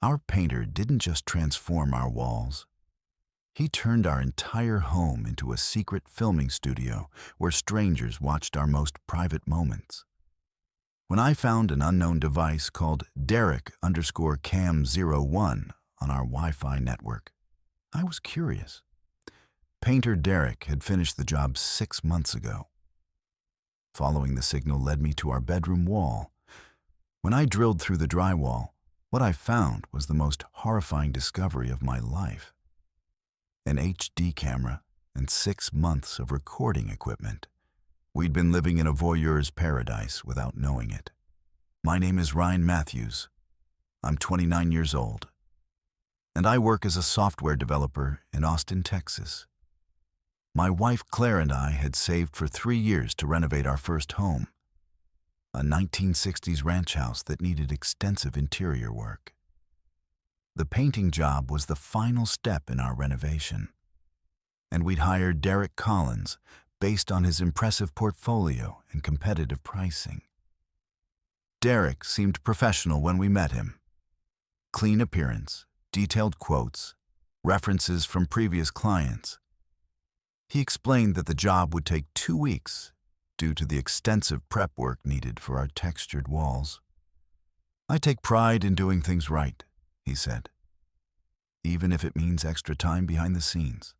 Our painter didn't just transform our walls. He turned our entire home into a secret filming studio where strangers watched our most private moments. When I found an unknown device called Derek_Cam01 on our Wi-Fi network, I was curious. Painter Derek had finished the job 6 months ago. Following the signal led me to our bedroom wall. When I drilled through the drywall, what I found was the most horrifying discovery of my life. An HD camera and 6 months of recording equipment. We'd been living in a voyeur's paradise without knowing it. My name is Ryan Matthews. I'm 29 years old, and I work as a software developer in Austin, Texas. My wife Claire and I had saved for 3 years to renovate our first home, a 1960s ranch house that needed extensive interior work. The painting job was the final step in our renovation, and we'd hired Derek Collins based on his impressive portfolio and competitive pricing. Derek seemed professional when we met him. Clean appearance, detailed quotes, references from previous clients. He explained that the job would take 2 weeks due to the extensive prep work needed for our textured walls. "I take pride in doing things right," he said, "even if it means extra time behind the scenes."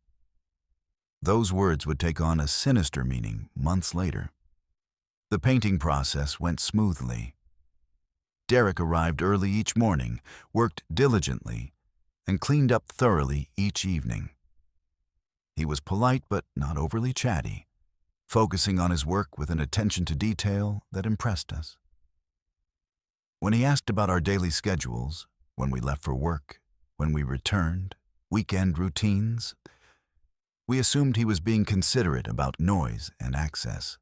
Those words would take on a sinister meaning months later. The painting process went smoothly. Derek arrived early each morning, worked diligently, and cleaned up thoroughly each evening. He was polite but not overly chatty, focusing on his work with an attention to detail that impressed us. When he asked about our daily schedules, when we left for work, when we returned, weekend routines, we assumed he was being considerate about noise and access.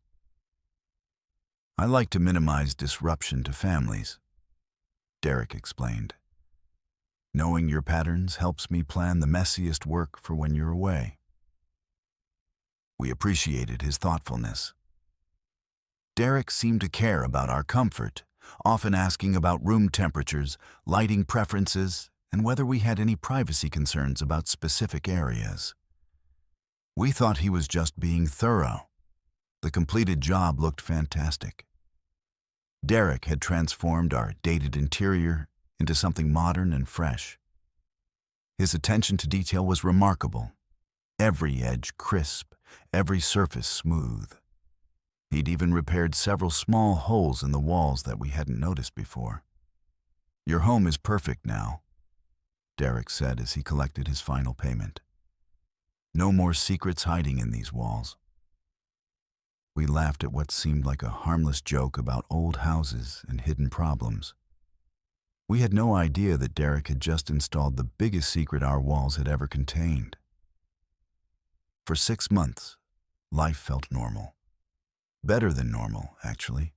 "I like to minimize disruption to families," Derek explained. "Knowing your patterns helps me plan the messiest work for when you're away." We appreciated his thoughtfulness. Derek seemed to care about our comfort, often asking about room temperatures, lighting preferences, and whether we had any privacy concerns about specific areas. We thought he was just being thorough. The completed job looked fantastic. Derek had transformed our dated interior into something modern and fresh. His attention to detail was remarkable. Every edge crisp, every surface smooth. He'd even repaired several small holes in the walls that we hadn't noticed before. "Your home is perfect now," Derek said as he collected his final payment. "No more secrets hiding in these walls." We laughed at what seemed like a harmless joke about old houses and hidden problems. We had no idea that Derek had just installed the biggest secret our walls had ever contained. For 6 months, life felt normal. Better than normal, actually.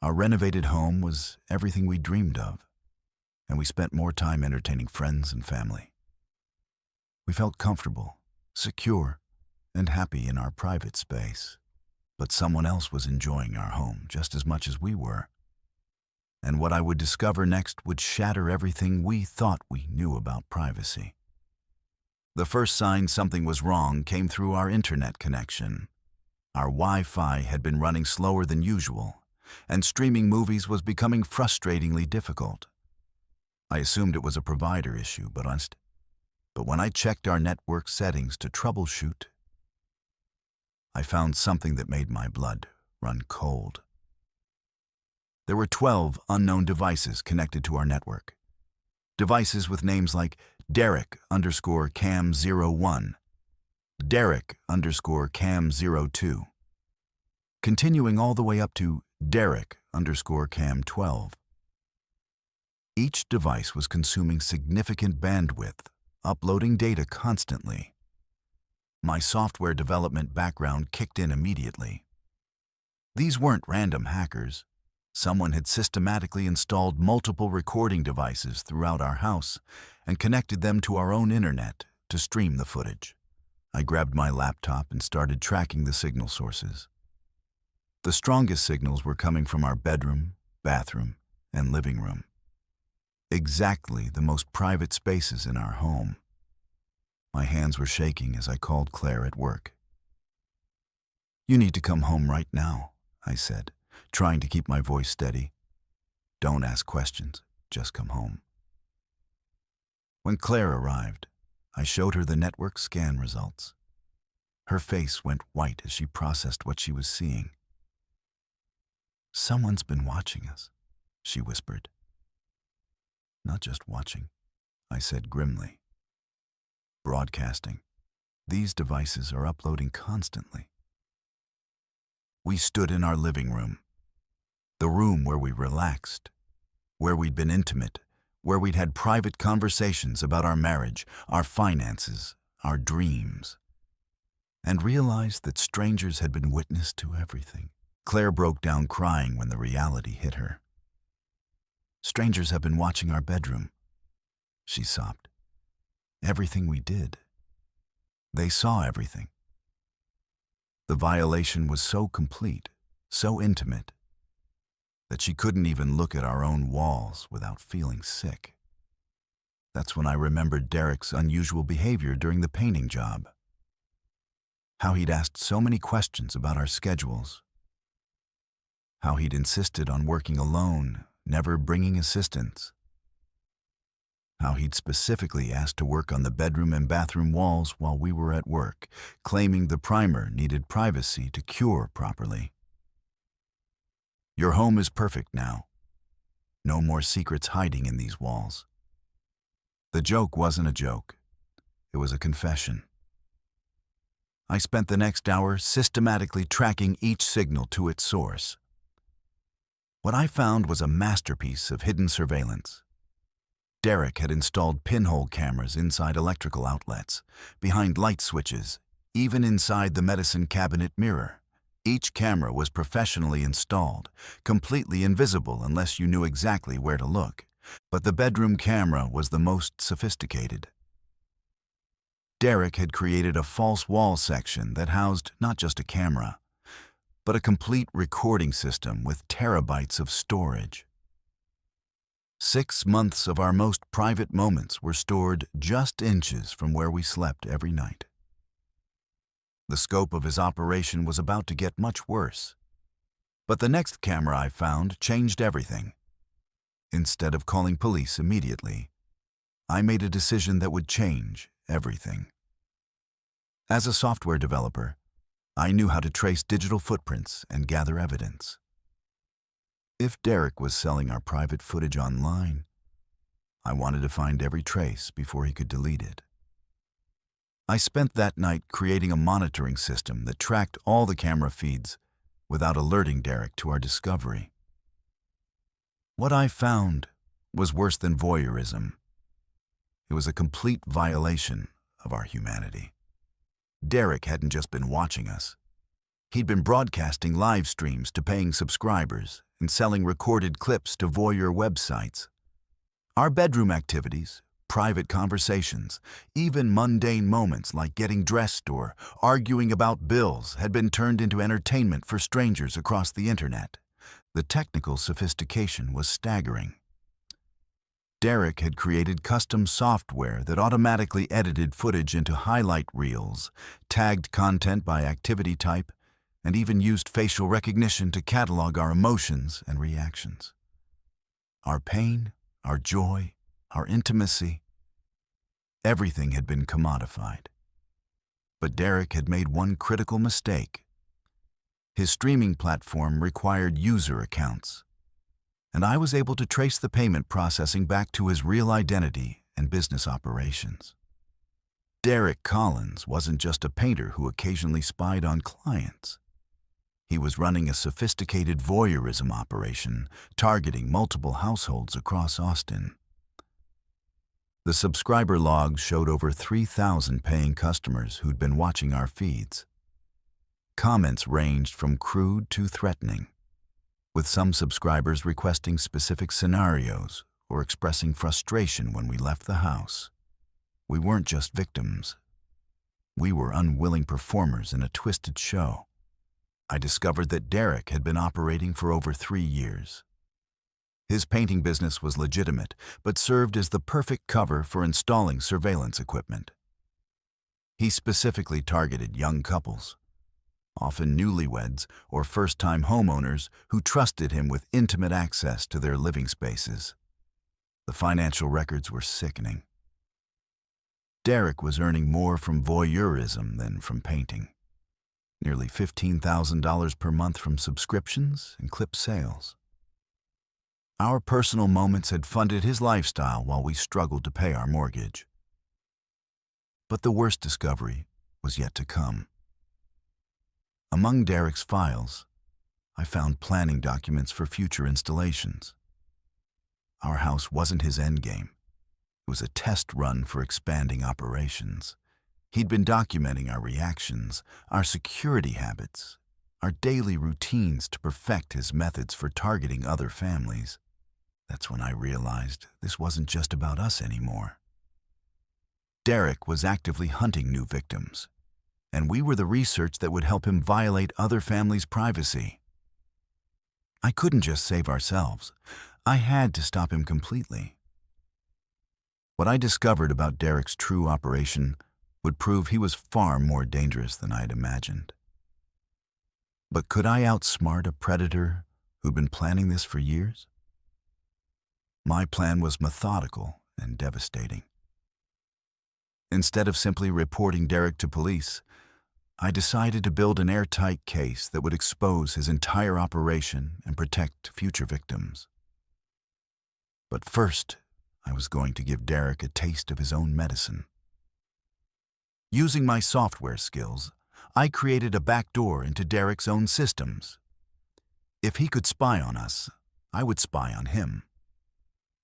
Our renovated home was everything we dreamed of, and we spent more time entertaining friends and family. We felt comfortable, secure, and happy in our private space, but someone else was enjoying our home just as much as we were. And what I would discover next would shatter everything we thought we knew about privacy. The first sign something was wrong came through our internet connection. Our Wi-Fi had been running slower than usual, and streaming movies was becoming frustratingly difficult. I assumed it was a provider issue, but when I checked our network settings to troubleshoot, I found something that made my blood run cold. There were 12 unknown devices connected to our network. Devices with names like Derek_Cam01, Derek_Cam02, continuing all the way up to Derek_Cam12. Each device was consuming significant bandwidth, uploading data constantly. My software development background kicked in immediately. These weren't random hackers. Someone had systematically installed multiple recording devices throughout our house and connected them to our own internet to stream the footage. I grabbed my laptop and started tracking the signal sources. The strongest signals were coming from our bedroom, bathroom, and living room. exactly the most private spaces in our home. My hands were shaking as I called Claire at work. "You need to come home right now," I said, trying to keep my voice steady. "Don't ask questions, just come home." When Claire arrived, I showed her the network scan results. Her face went white as she processed what she was seeing. "Someone's been watching us," she whispered. "Not just watching," I said grimly. "Broadcasting. These devices are uploading constantly." We stood in our living room, the room where we relaxed, where we'd been intimate, where we'd had private conversations about our marriage, our finances, our dreams, and realized that strangers had been witness to everything. Claire broke down crying when the reality hit her. "Strangers have been watching our bedroom," she sobbed. "Everything we did. They saw everything." The violation was so complete, so intimate, that she couldn't even look at our own walls without feeling sick. That's when I remembered Derek's unusual behavior during the painting job. How he'd asked so many questions about our schedules. How he'd insisted on working alone, never bringing assistants. How he'd specifically asked to work on the bedroom and bathroom walls while we were at work, claiming the primer needed privacy to cure properly. "Your home is perfect now. No more secrets hiding in these walls." The joke wasn't a joke. It was a confession. I spent the next hour systematically tracking each signal to its source. What I found was a masterpiece of hidden surveillance. Derek had installed pinhole cameras inside electrical outlets, behind light switches, even inside the medicine cabinet mirror. Each camera was professionally installed, completely invisible unless you knew exactly where to look. But the bedroom camera was the most sophisticated. Derek had created a false wall section that housed not just a camera, but a complete recording system with terabytes of storage. 6 months of our most private moments were stored just inches from where we slept every night. The scope of his operation was about to get much worse. But the next camera I found changed everything. Instead of calling police immediately, I made a decision that would change everything. As a software developer, I knew how to trace digital footprints and gather evidence. If Derek was selling our private footage online, I wanted to find every trace before he could delete it. I spent that night creating a monitoring system that tracked all the camera feeds without alerting Derek to our discovery. What I found was worse than voyeurism. It was a complete violation of our humanity. Derek hadn't just been watching us. He'd been broadcasting live streams to paying subscribers and selling recorded clips to voyeur websites. Our bedroom activities, private conversations, even mundane moments like getting dressed or arguing about bills had been turned into entertainment for strangers across the internet. The technical sophistication was staggering. Derek had created custom software that automatically edited footage into highlight reels, tagged content by activity type, and even used facial recognition to catalog our emotions and reactions. Our pain, our joy, our intimacy, everything had been commodified. But Derek had made one critical mistake. His streaming platform required user accounts, and I was able to trace the payment processing back to his real identity and business operations. Derek Collins wasn't just a painter who occasionally spied on clients. He was running a sophisticated voyeurism operation, targeting multiple households across Austin. The subscriber logs showed over 3,000 paying customers who'd been watching our feeds. Comments ranged from crude to threatening, with some subscribers requesting specific scenarios or expressing frustration when we left the house. We weren't just victims. We were unwilling performers in a twisted show. I discovered that Derek had been operating for over 3 years. His painting business was legitimate, but served as the perfect cover for installing surveillance equipment. He specifically targeted young couples, often newlyweds or first-time homeowners who trusted him with intimate access to their living spaces. The financial records were sickening. Derek was earning more from voyeurism than from painting. Nearly $15,000 per month from subscriptions and clip sales. Our personal moments had funded his lifestyle while we struggled to pay our mortgage. But the worst discovery was yet to come. Among Derek's files, I found planning documents for future installations. Our house wasn't his endgame. It was a test run for expanding operations. He'd been documenting our reactions, our security habits, our daily routines to perfect his methods for targeting other families. That's when I realized this wasn't just about us anymore. Derek was actively hunting new victims, and we were the research that would help him violate other families' privacy. I couldn't just save ourselves. I had to stop him completely. What I discovered about Derek's true operation would prove he was far more dangerous than I had imagined. But could I outsmart a predator who'd been planning this for years? My plan was methodical and devastating. Instead of simply reporting Derek to police, I decided to build an airtight case that would expose his entire operation and protect future victims. But first, I was going to give Derek a taste of his own medicine. Using my software skills, I created a backdoor into Derek's own systems. If he could spy on us, I would spy on him.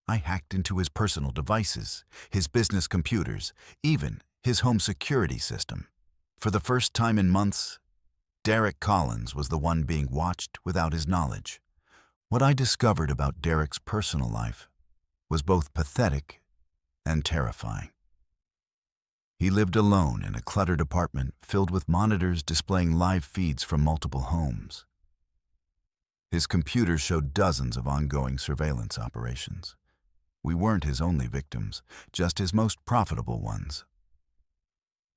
I hacked into his personal devices, his business computers, even his home security system. For the first time in months, Derek Collins was the one being watched without his knowledge. What I discovered about Derek's personal life was both pathetic and terrifying. He lived alone in a cluttered apartment filled with monitors displaying live feeds from multiple homes. His computer showed dozens of ongoing surveillance operations. We weren't his only victims, just his most profitable ones.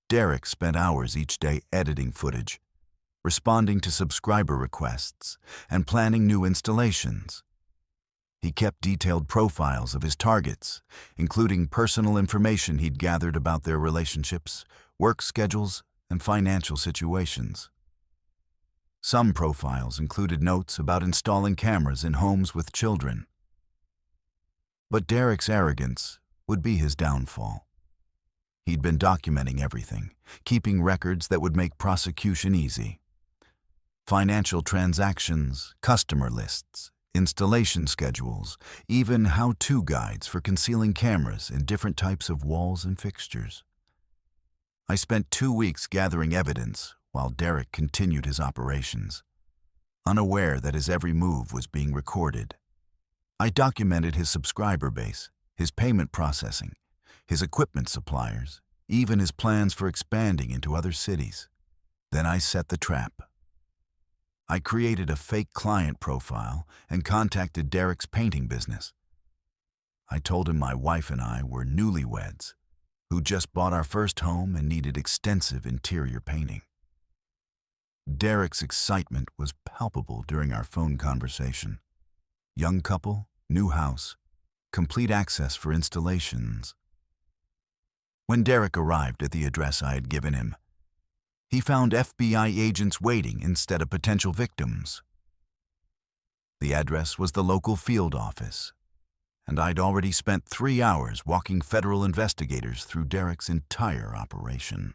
Derek spent hours each day editing footage, responding to subscriber requests, and planning new installations. He kept detailed profiles of his targets, including personal information he'd gathered about their relationships, work schedules, and financial situations. Some profiles included notes about installing cameras in homes with children. But Derek's arrogance would be his downfall. He'd been documenting everything, keeping records that would make prosecution easy. Financial transactions, customer lists, installation schedules, even how-to guides for concealing cameras in different types of walls and fixtures. I spent 2 weeks gathering evidence while Derek continued his operations, unaware that his every move was being recorded. I documented his subscriber base, his payment processing, his equipment suppliers, even his plans for expanding into other cities. Then I set the trap. I created a fake client profile and contacted Derek's painting business. I told him my wife and I were newlyweds who just bought our first home and needed extensive interior painting. Derek's excitement was palpable during our phone conversation. Young couple, new house, complete access for installations. When Derek arrived at the address I had given him, he found FBI agents waiting instead of potential victims. The address was the local field office, and I'd already spent 3 hours walking federal investigators through Derek's entire operation.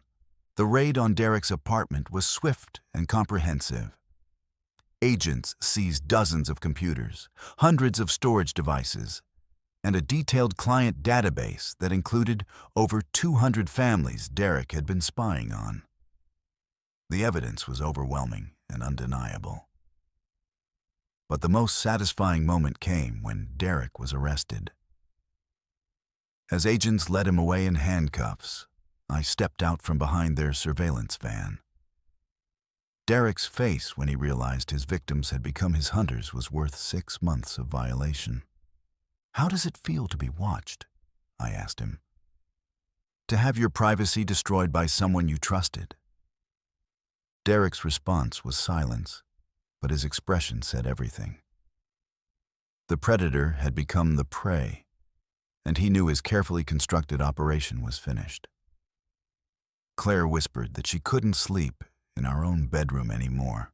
The raid on Derek's apartment was swift and comprehensive. Agents seized dozens of computers, hundreds of storage devices, and a detailed client database that included over 200 families Derek had been spying on. The evidence was overwhelming and undeniable. But the most satisfying moment came when Derek was arrested. As agents led him away in handcuffs, I stepped out from behind their surveillance van. Derek's face when he realized his victims had become his hunters was worth 6 months of violation. "How does it feel to be watched?" I asked him. "To have your privacy destroyed by someone you trusted." Derek's response was silence, but his expression said everything. The predator had become the prey, and he knew his carefully constructed operation was finished. Claire whispered that she couldn't sleep in our own bedroom anymore,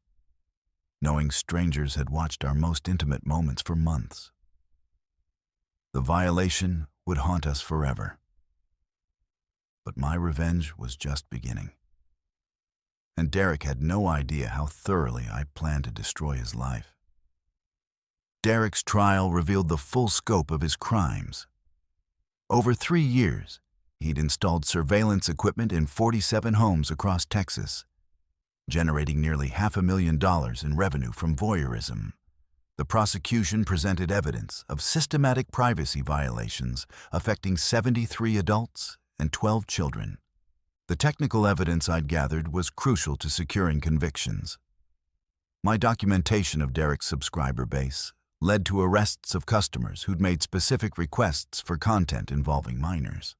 knowing strangers had watched our most intimate moments for months. The violation would haunt us forever. But my revenge was just beginning. And Derek had no idea how thoroughly I planned to destroy his life. Derek's trial revealed the full scope of his crimes. Over 3 years, he'd installed surveillance equipment in 47 homes across Texas, generating nearly $500,000 in revenue from voyeurism. The prosecution presented evidence of systematic privacy violations affecting 73 adults and 12 children. The technical evidence I'd gathered was crucial to securing convictions. My documentation of Derek's subscriber base led to arrests of customers who'd made specific requests for content involving minors.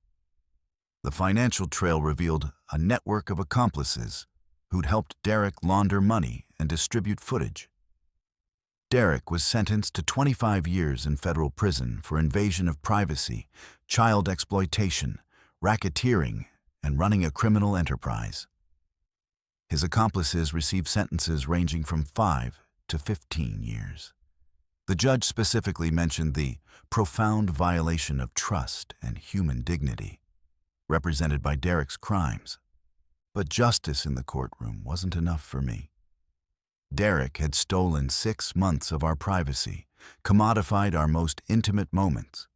The financial trail revealed a network of accomplices who'd helped Derek launder money and distribute footage. Derek was sentenced to 25 years in federal prison for invasion of privacy, child exploitation, racketeering, and running a criminal enterprise. His accomplices received sentences ranging from 5 to 15 years. The judge specifically mentioned the profound violation of trust and human dignity represented by Derek's crimes. But justice in the courtroom wasn't enough for me. Derek had stolen 6 months of our privacy, commodified our most intimate moments,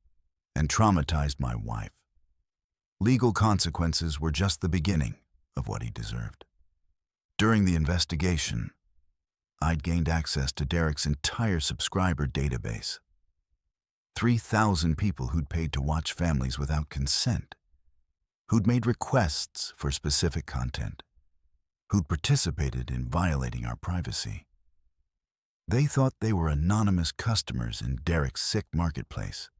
and traumatized my wife. Legal consequences were just the beginning of what he deserved. During the investigation, I'd gained access to Derek's entire subscriber database. 3,000 people who'd paid to watch families without consent, who'd made requests for specific content, who'd participated in violating our privacy. They thought they were anonymous customers in Derek's sick marketplace.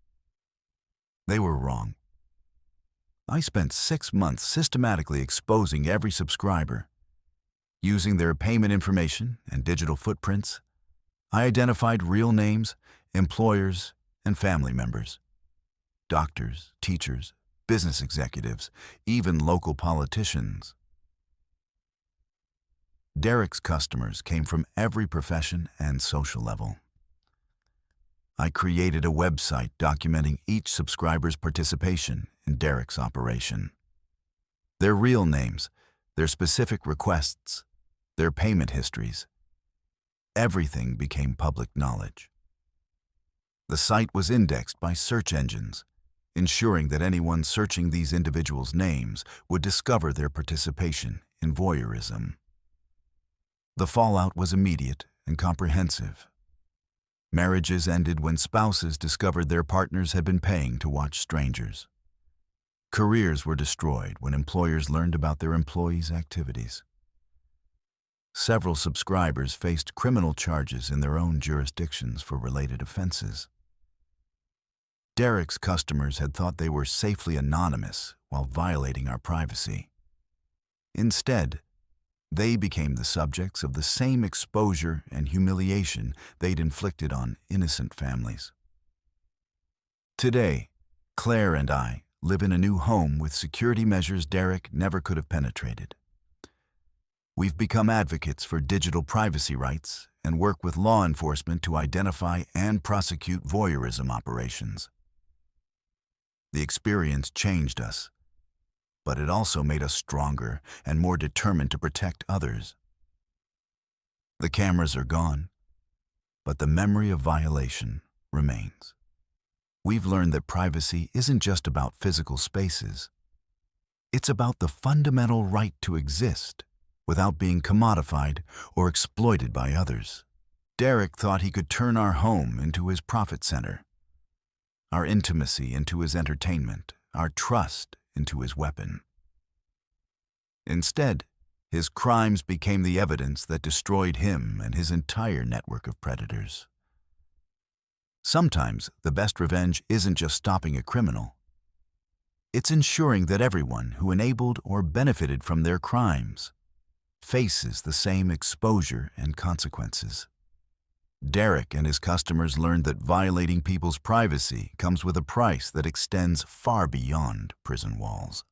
They were wrong. I spent 6 months systematically exposing every subscriber. Using their payment information and digital footprints, I identified real names, employers, and family members. Doctors, teachers, business executives, even local politicians. Derek's customers came from every profession and social level. I created a website documenting each subscriber's participation in Derek's operation. Their real names, their specific requests, their payment histories. Everything became public knowledge. The site was indexed by search engines, ensuring that anyone searching these individuals' names would discover their participation in voyeurism. The fallout was immediate and comprehensive. Marriages ended when spouses discovered their partners had been paying to watch strangers. Careers were destroyed when employers learned about their employees' activities. Several subscribers faced criminal charges in their own jurisdictions for related offenses. Derek's customers had thought they were safely anonymous while violating our privacy. Instead, they became the subjects of the same exposure and humiliation they'd inflicted on innocent families. Today, Claire and I live in a new home with security measures Derek never could have penetrated. We've become advocates for digital privacy rights and work with law enforcement to identify and prosecute voyeurism operations. The experience changed us, but it also made us stronger and more determined to protect others. The cameras are gone, but the memory of violation remains. We've learned that privacy isn't just about physical spaces. It's about the fundamental right to exist without being commodified or exploited by others. Derek thought he could turn our home into his profit center, our intimacy into his entertainment, our trust into his weapon. Instead, his crimes became the evidence that destroyed him and his entire network of predators. Sometimes the best revenge isn't just stopping a criminal. It's ensuring that everyone who enabled or benefited from their crimes faces the same exposure and consequences. Derek and his customers learned that violating people's privacy comes with a price that extends far beyond prison walls.